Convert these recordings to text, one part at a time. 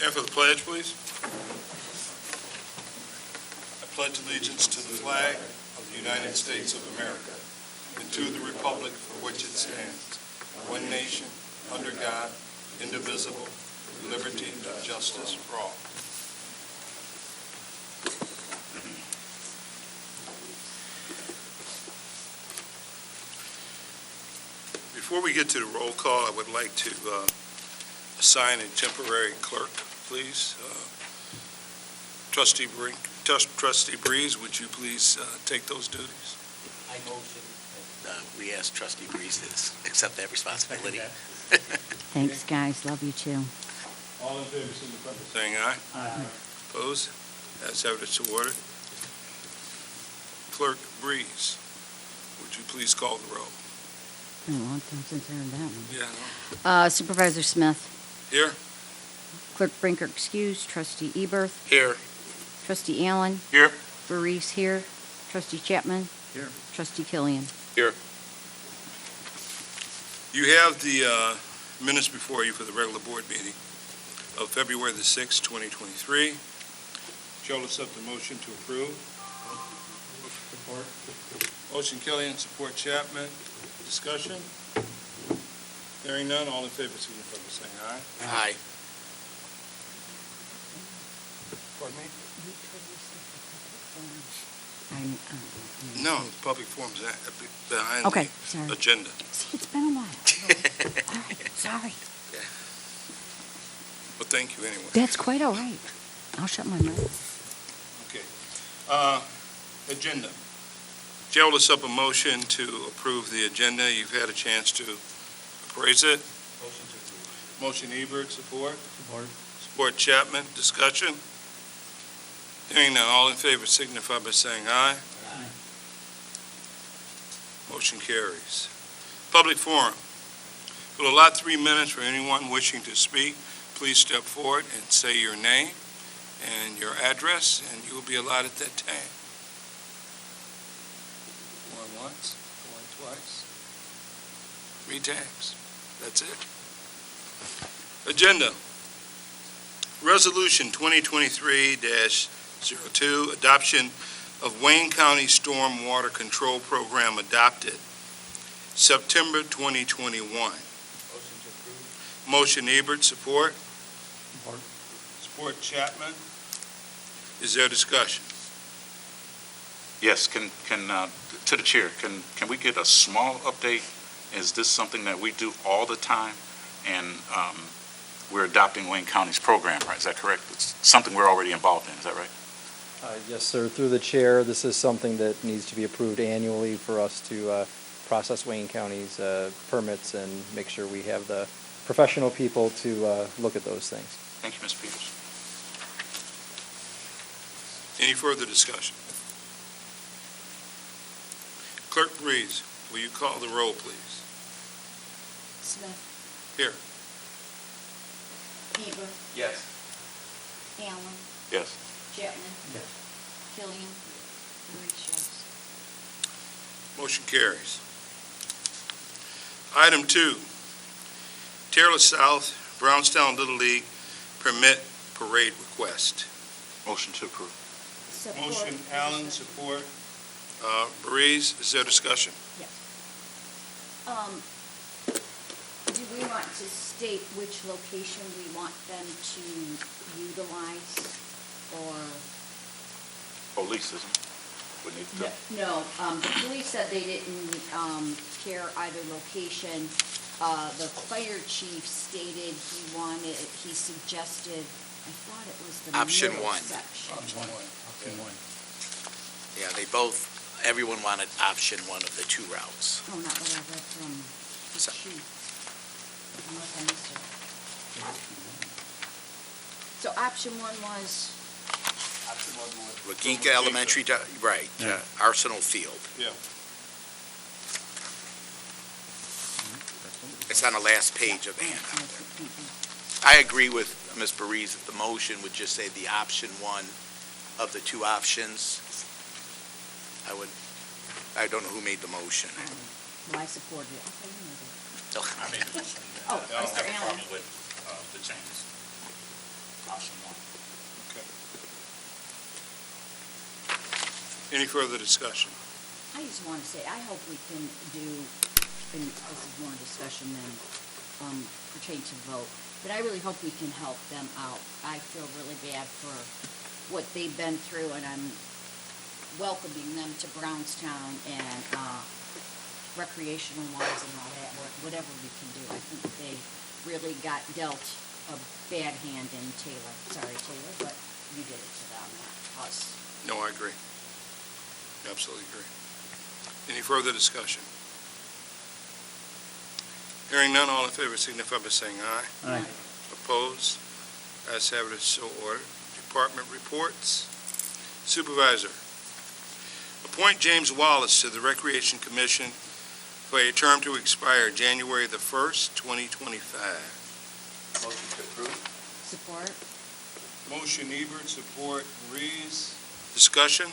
Stand for the pledge, please. I pledge allegiance to the flag of the United States of America and to the republic for which it stands, one nation, under God, indivisible, with liberty and justice for all. Before we get to the roll call, I would like to assign a temporary clerk, please. Trustee Breeze, would you please take those duties? I motion that we ask Trustee Breeze to accept that responsibility. Thanks, guys. Love you too. All in favor, signify by saying aye. Aye. Opposed? That's evidence of order. Clerk Breeze, would you please call the roll? It's been a long time since I heard that one. Yeah, Supervisor Smith. Here? Clerk Brinker excused. Trustee Eberth. Here. Trustee Allen. Here. Burris here. Trustee Chapman. Here. Trustee Killian. Here. You have the minutes before you for the regular board meeting of February the 6th, 2023. Chair will accept the motion to approve. Support. Motion Killian, support Chapman. Discussion? Hearing none, all in favor, signify by saying aye. Aye. Pardon me? I No, public forums behind Okay, the sorry. agenda. See, it's been a while. All right, sorry. But thank you anyway. That's quite all right. I'll shut my mouth. Okay. Agenda. Chair will accept a motion to approve the agenda. You've had a chance to appraise it. Motion to approve. Motion Ebert, support. Support. Support Chapman, discussion. Hearing none, all in favor signify by saying aye. Aye. Motion carries. Public forum. We'll allot 3 minutes for anyone wishing to speak. Please step forward and say your name and your address, and you will be allotted that time. Going once, going twice. 3 times. That's it. Agenda. Resolution 2023-02, adoption of Wayne County Stormwater Control Program adopted September 2021. Motion to approve. Motion Ebert, support. Support. Support Chapman. Is there discussion? Yes, to the chair, can we get a small update? Is this something that we do all the time? And we're adopting Wayne County's program, right? Is that correct? It's something we're already involved in, is that right? Yes, sir. Through the chair, this is something that needs to be approved annually for us to process Wayne County's permits and make sure we have the professional people to look at those things. Thank you, Ms. Peters. Any further discussion? Clerk Breeze, will you call the roll, please? Smith. Here. Eber. Yes. Allen. Yes. Chapman. Yes. Killian. Burris, yes. Motion carries. Item 2, Taylor South Brownstown Little League permit parade request. Motion to approve. Support. Motion Allen, support. Breeze, is there discussion? Do we want to state which location we want them to utilize, or? Police, isn't it? We need to. No, the police said they didn't care either location. The fire chief stated he suggested, I thought it was the Option middle one. section. Option one. Yeah, everyone wanted option 1 of the 2 routes. Oh, not what I read from the So- chief. Unless I missed it. So option 1 was? Wagika Elementary, right, Arsenal Field. Yeah. It's on the last page of the handout there. I agree with Ms. Burris that the motion would just say the option 1 of the 2 options. I don't know who made the motion. Well, I supported it. Okay, you know that. So, Oh, Mr. Allen. with the changes. option one. Okay. Any further discussion? I just want to say, I hope we can do, and this is more discussion than pertaining to the vote, but I really hope we can help them out. I feel really bad for what they've been through, and I'm welcoming them to Brownstown and recreational wise and all that, whatever we can do. I think they really got dealt a bad hand in Taylor. Sorry, Taylor, but you did it to them, not us. No, I agree. Absolutely agree. Any further discussion? Hearing none, all in favor signify by saying aye. Aye. Opposed? Ayes have it, so ordered. Department reports. Supervisor, appoint James Wallace to the Recreation Commission for a term to expire January the 1st, 2025. Motion to approve? Support? Motion Ebert, support Reeves. Discussion?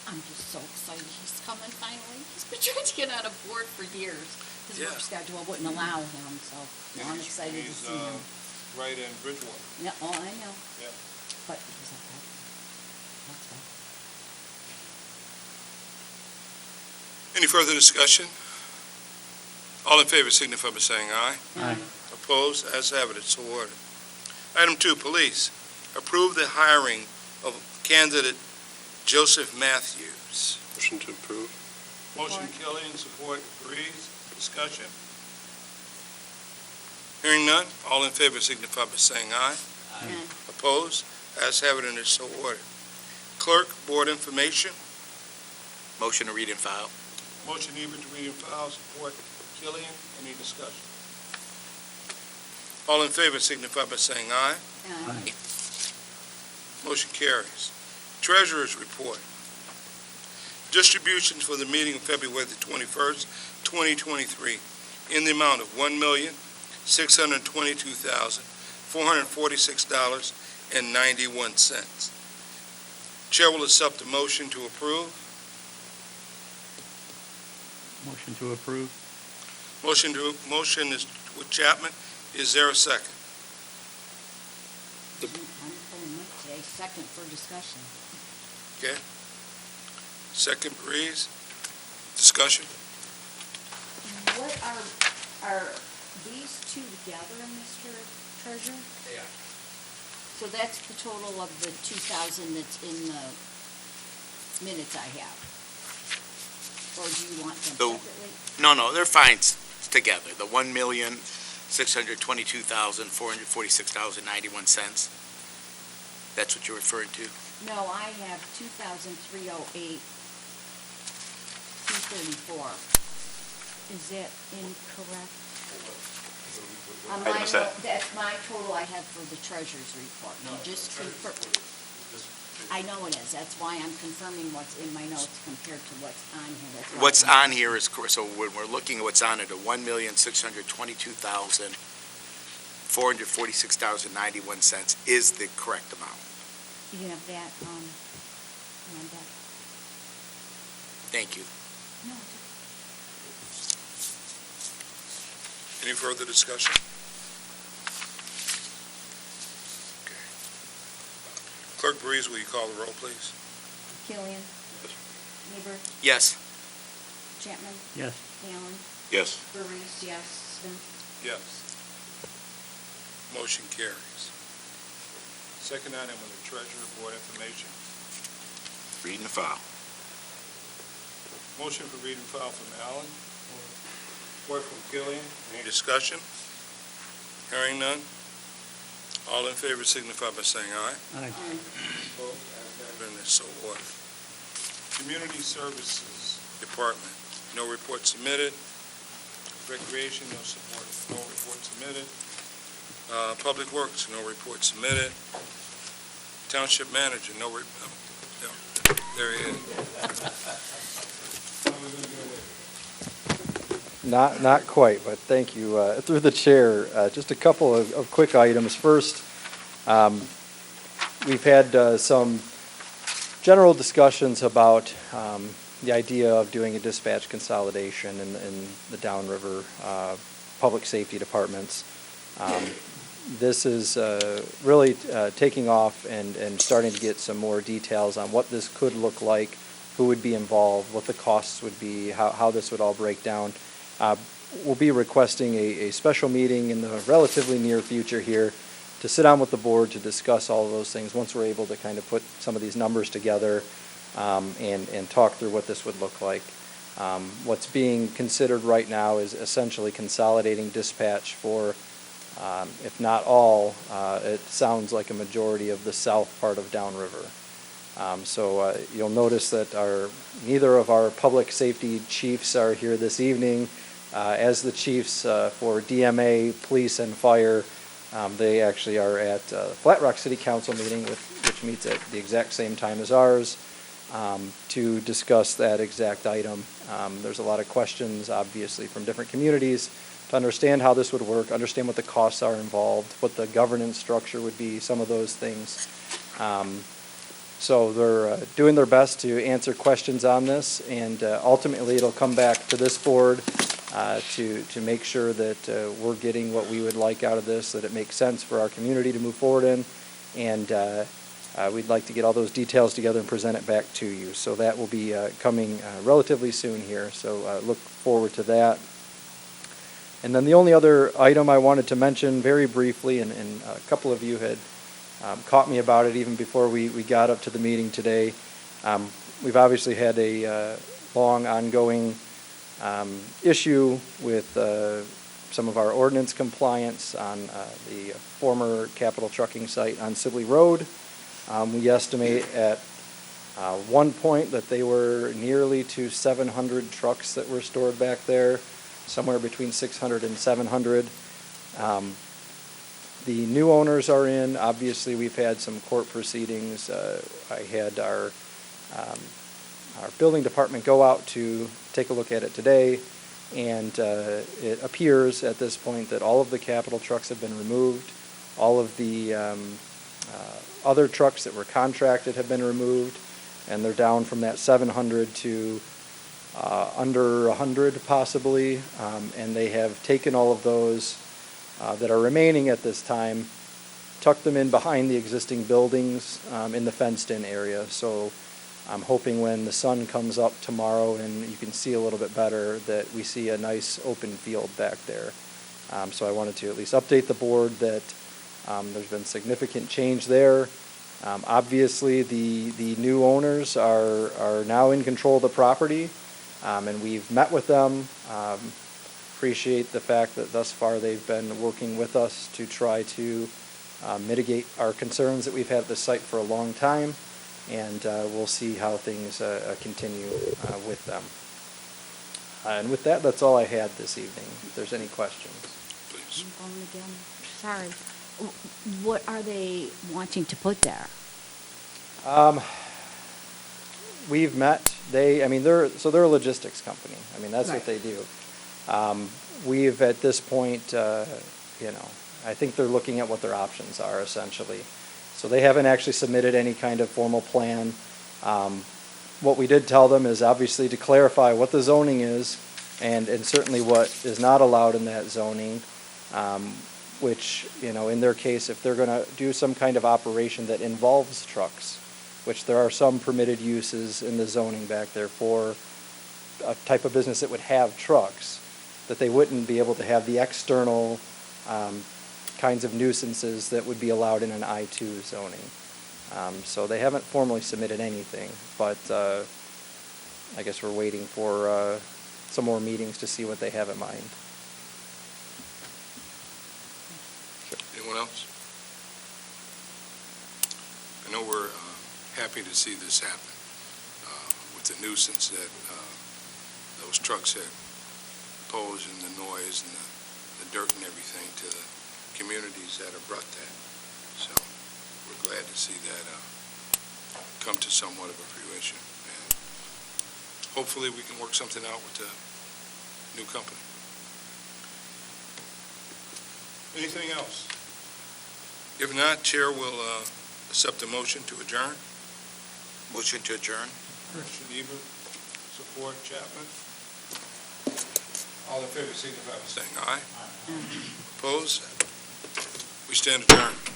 I'm just so excited he's coming finally. He's been trying to get on a board for years. His Yeah. work schedule wouldn't allow him, so now I'm excited to He's, see him. right in Bridgewater. Yeah, oh, I know. Yeah. But he's okay. That's fine. Any further discussion? All in favor signify by saying aye. Aye. Opposed? Ayes have it, it's so ordered. Item 2, police. Approve the hiring of candidate Joseph Matthews. Motion to approve. Motion Killian, support Reeves. Discussion? Hearing none, all in favor signify by saying aye. And Opposed? Ayes have it, and it's so ordered. Clerk, board information. Motion to read and file? Motion Ebert to read and file, support Killian. Any discussion? All in favor signify by saying aye. Motion carries. Treasurer's report. Distributions for the meeting of February the 21st, 2023, in the amount of $1,622,446.91. Chair will accept the motion to approve. Motion to approve. Motion is with Chapman. Is there a second? I'm pulling up today, second for discussion. Okay. Second, Breeze. Discussion? What are these two together, Mr. Treasurer? They are. So that's the total of the 2,000 that's in the minutes I have? Or do you want them So- separately? No, they're fine together. The $1,622,446.91. That's what you're referring to? No, I have 2,308, 234. Is that incorrect? On my Item is that? note, that's my total I have for the treasurer's report. You just confirm. I know it is. That's why I'm confirming what's in my notes compared to what's on here. That's why What's I'm- on here is, so when we're looking at what's on it, the $1,622,446.91 is the correct amount. You have that, Amanda? Thank you. No, Any further discussion? Okay. Clerk Breeze, will you call the roll, please? Killian? Lieber? Yes. Chapman? Yes. Allen? Yes. Burris, yes. Smith? Yes. Motion carries. Second item on the treasurer board information. Read and file. Motion for read and file from Allen. Support from Killian. Any discussion? Hearing none. All in favor signify by saying aye. Aye. Opposed? Ayes have it, and it's so ordered. Community Services Department, no report submitted. Recreation, no support, no report submitted. Public Works, no report submitted. Township Manager, no, there he is. Not quite, but thank you. Through the chair, just a couple of quick items. First, we've had some general discussions about the idea of doing a dispatch consolidation in the downriver public safety departments. This is really taking off and starting to get some more details on what this could look like, who would be involved, what the costs would be, how this would all break down. We'll be requesting a special meeting in the relatively near future here to sit down with the board to discuss all of those things once we're able to kind of put some of these numbers together and talk through what this would look like. What's being considered right now is essentially consolidating dispatch for, if not all, it sounds like a majority of the south part of downriver. So you'll notice that neither of our public safety chiefs are here this evening. As the chiefs for DMA, police, and fire, they actually are at Flat Rock City Council meeting, which meets at the exact same time as ours, to discuss that exact item. There's a lot of questions, obviously, from different communities to understand how this would work, understand what the costs are involved, what the governance structure would be, some of those things. So they're doing their best to answer questions on this, and ultimately it'll come back to this board to make sure that we're getting what we would like out of this, that it makes sense for our community to move forward in, and we'd like to get all those details together and present it back to you. So that will be coming relatively soon here, so look forward to that. And then the only other item I wanted to mention very briefly, and a couple of you had caught me about it even before we got up to the meeting today. We've obviously had a long ongoing issue with some of our ordinance compliance on the former Capital Trucking site on Sibley Road. We estimate at one point that they were nearly to 700 trucks that were stored back there, somewhere between 600 and 700. The new owners are in. Obviously, we've had some court proceedings. I had our building department go out to take a look at it today, and it appears at this point that all of the Capital trucks have been removed. All of the other trucks that were contracted have been removed, and they're down from that 700 to under 100 possibly, and they have taken all of those that are remaining at this time, tucked them in behind the existing buildings in the fenced-in area. So I'm hoping when the sun comes up tomorrow and you can see a little bit better that we see a nice open field back there. So I wanted to at least update the board that there's been significant change there. Obviously, the new owners are now in control of the property, and we've met with them. Appreciate the fact that thus far they've been working with us to try to mitigate our concerns that we've had at the site for a long time, and we'll see how things continue with them. And with that, that's all I had this evening. If there's any questions. Please. I'm going again. Sorry. What are they wanting to put there? We've met. They're a logistics company. I mean, that's what Right. they do. We've at this point, I think they're looking at what their options are essentially. So they haven't actually submitted any kind of formal plan. What we did tell them is obviously to clarify what the zoning is and certainly what is not allowed in that zoning, which, in their case, if they're going to do some kind of operation that involves trucks, which there are some permitted uses in the zoning back there for a type of business that would have trucks, that they wouldn't be able to have the external kinds of nuisances that would be allowed in an I-2 zoning. So they haven't formally submitted anything, but I guess we're waiting for some more meetings to see what they have in mind. Anyone else? I know we're happy to see this happen with the nuisance that those trucks have posed, and the noise and the dirt and everything to the communities that have brought that. So we're glad to see that come to somewhat of a fruition. And hopefully we can work something out with the new company. Anything else? If not, Chair will accept the motion to adjourn. Motion to adjourn? Christian Ebert, support Chapman. All in favor, signify by saying aye. Opposed? We stand adjourned.